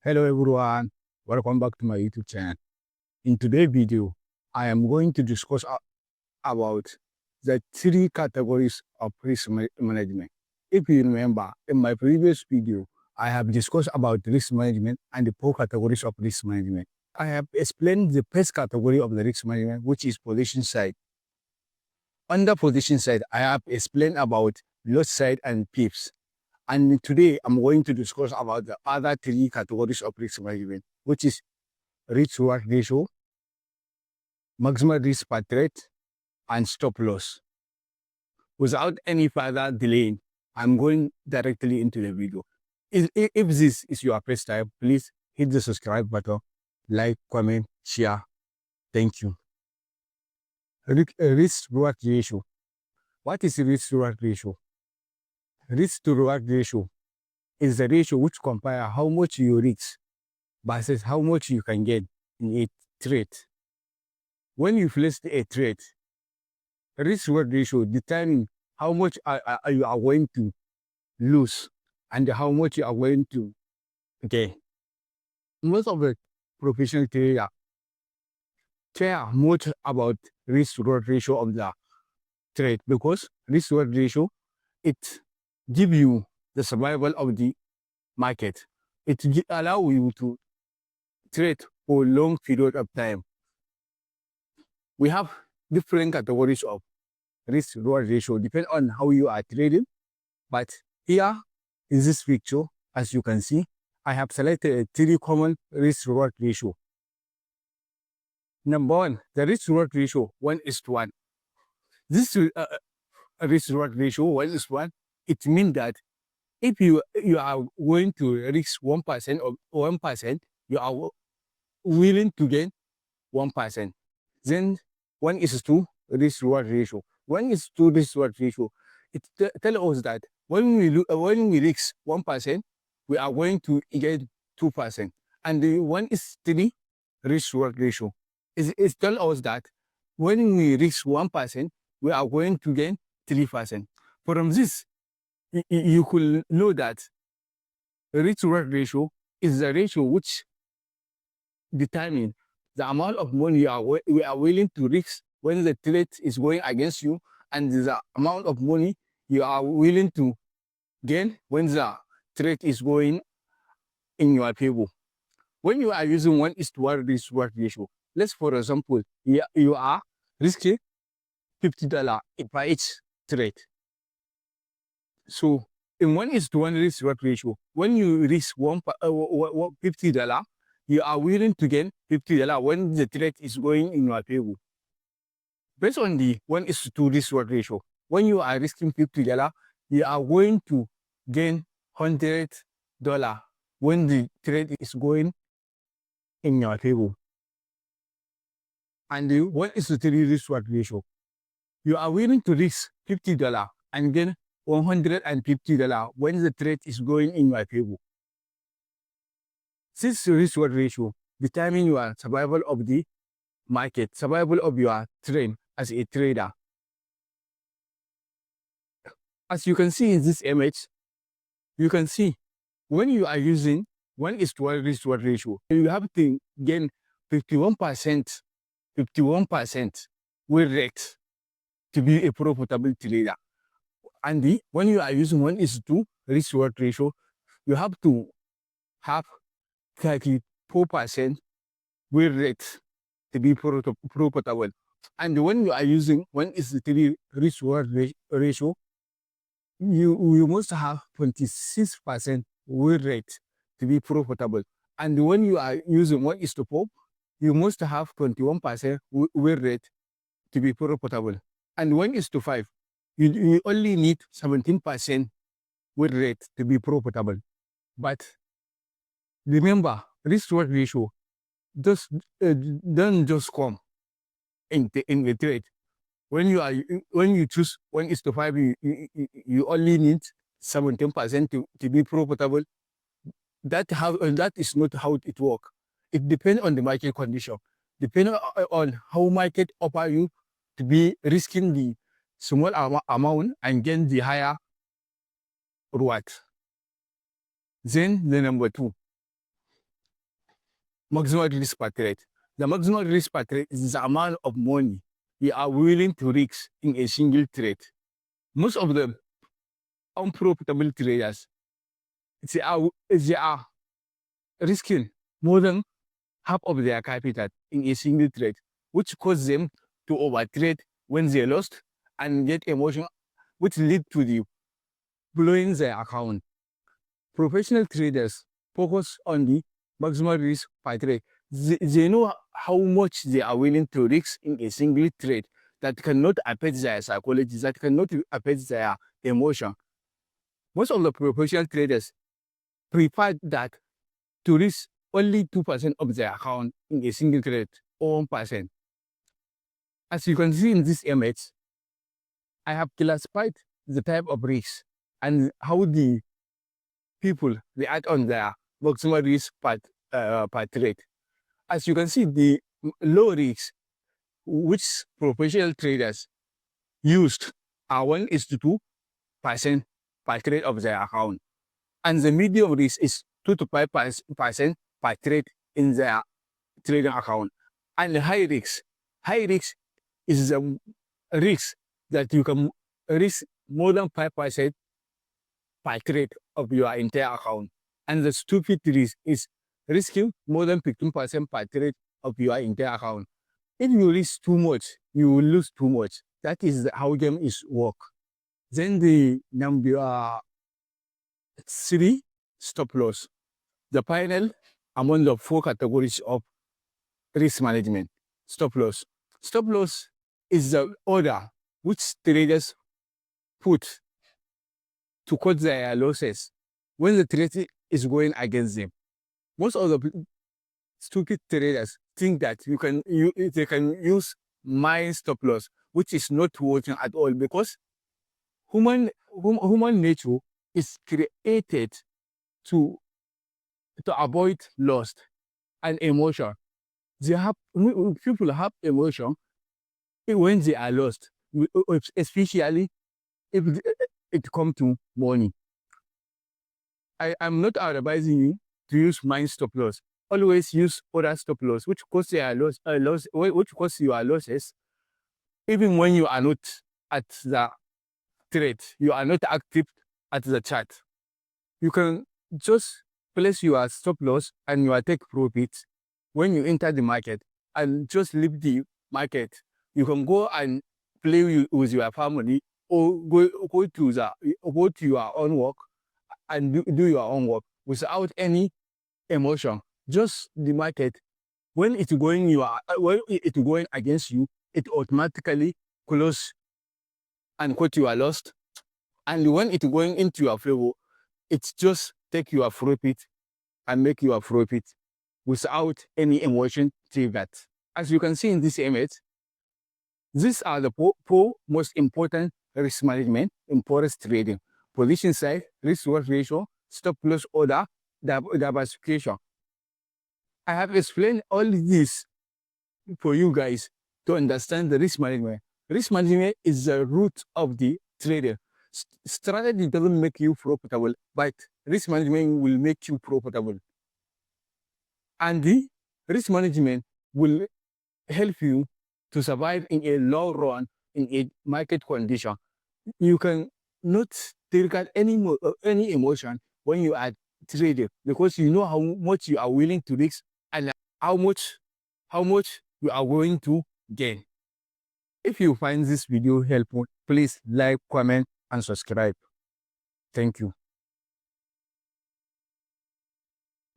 Hello everyone, welcome back to my YouTube channel. In today's video, I am going to discuss about the three categories of risk management. If you remember, in my previous video, I have discussed about risk management and the four categories of risk management. I have explained the first category of the risk management, which is position side. Under position side, I have explained about loss side and pips. And today, I'm going to discuss about the other three categories of risk management, which is risk-reward ratio, maximum risk per trade, and stop loss. Without any further delay, I'm going directly into the video. If this is your first time, please hit the subscribe button, like, comment, share. Thank you. Risk-reward ratio. What is risk-reward ratio? Risk-to-reward ratio is the ratio which compares how much you risk versus how much you can get in a trade. When you place a trade, risk-reward ratio determines how much you are going to lose and how much you are going to gain. Most of the professional traders care much about risk-reward ratio of the trade because risk-reward ratio, it gives you the survival of the market. It allows you to trade for a long period of time. We have different categories of risk-reward ratio depending on how you are trading. But here in this picture, as you can see, I have selected a three common risk-reward ratio. Number one, the risk-reward ratio 1:1. This risk-reward ratio 1:1, it means that if you are going to risk 1% or 1%, you are willing to gain 1%. Then 1:2 risk-reward ratio. 1:2 risk-reward ratio. It tells us that when we risk 1%, we are going to get 2%. And the 1:3 risk-reward ratio. It tells us that when we risk 1%, we are going to gain 3%. From this, you could know that risk-reward ratio is the ratio which determines the amount of money we are willing to risk when the trade is going against you, and the amount of money you are willing to gain when the trade is going in your favor. When you are using 1:1 risk-reward ratio, let's for example, you are risking $50 for each trade. So in 1:1 risk-reward ratio, when you risk $50, you are willing to gain $50 when the trade is going in your favor. Based on the 1:2 risk-reward ratio, when you are risking $50, you are going to gain $100 when the trade is going in your favor. And the 1:3 risk-reward ratio, you are willing to risk $50 and gain $150 when the trade is going in your favor. This risk-reward ratio determines your survival of the market, survival of your trade as a trader. As you can see in this image, you can see when you are using 1:1 risk-reward ratio, you have to gain 51% win rate to be a profitable trader. And when you are using 1:2 risk-reward ratio, you have to have 34% win rate to be profitable. And when you are using 1:3 risk-reward ratio, you must have 26% win rate to be profitable. And when you are using 1:4, you must have 21% win rate to be profitable. And 1:5, you only need 17% win rate to be profitable. But remember, risk-reward ratio don't just come in the trade. When you choose 1:5, you only need 17% to be profitable. That is not how it works. It depends on the market condition. Depending on how market offer you to be risking the small amount and gain the higher reward. Then the number two, maximum risk per trade. The maximum risk per trade is the amount of money you are willing to risk in a single trade. Most of the unprofitable traders, they are risking more than half of their capital in a single trade, which causes them to overtrade when they lost and get emotion, which lead to the blowing their account. Professional traders focus on the maximum risk per trade. They know how much they are willing to risk in a single trade that cannot affect their psychology, that cannot affect their emotion. Most of the professional traders prefer that to risk only 2% of their account in a single trade or 1%. As you can see in this image, I have classified the type of risk and how the people react on their maximum risk per trade. As you can see, the low risk which professional traders used are 1:2% per trade of their account. And the medium risk is 2 to 5% per trade in their trading account. And the high risk is the risk that you can risk more than 5% per trade of your entire account. And the stupid risk is risking more than 15% per trade of your entire account. If you risk too much, you will lose too much. That is how game is work. Then the number 3, stop loss. The final among the 4 categories of risk management. Stop loss. Stop loss is the order which traders put to cut their losses when the trade is going against them. Most of the stupid traders think that they can use my stop loss, which is not working at all, because human nature is created to avoid loss and emotion. People have emotion when they are lost, especially if it comes to money. I am not advising you to use my stop loss. Always use other stop loss, which cause your losses, even when you are not at the trade, you are not active at the chart. You can just place your stop loss and you take profit when you enter the market and just leave the market. You can go and play with your family, or go to your own work and do your own work without any emotion. Just the market. When it's going against you, it automatically close and cut your loss. And when it's going into your favor, it just take your profit and make your profit without any emotion triggered. As you can see in this image, these are the four most important risk management in forex trading: position size, risk reward ratio, stop loss order, diversification. I have explained all this for you guys to understand the risk management. Risk management is the root of the trader. Strategy doesn't make you profitable, but risk management will make you profitable. And the risk management will help you to survive in a long run in a market condition. You can not trigger any emotion when you are trading, because you know how much you are willing to risk and how much you are going to gain. If you find this video helpful, please like, comment, and subscribe. Thank you.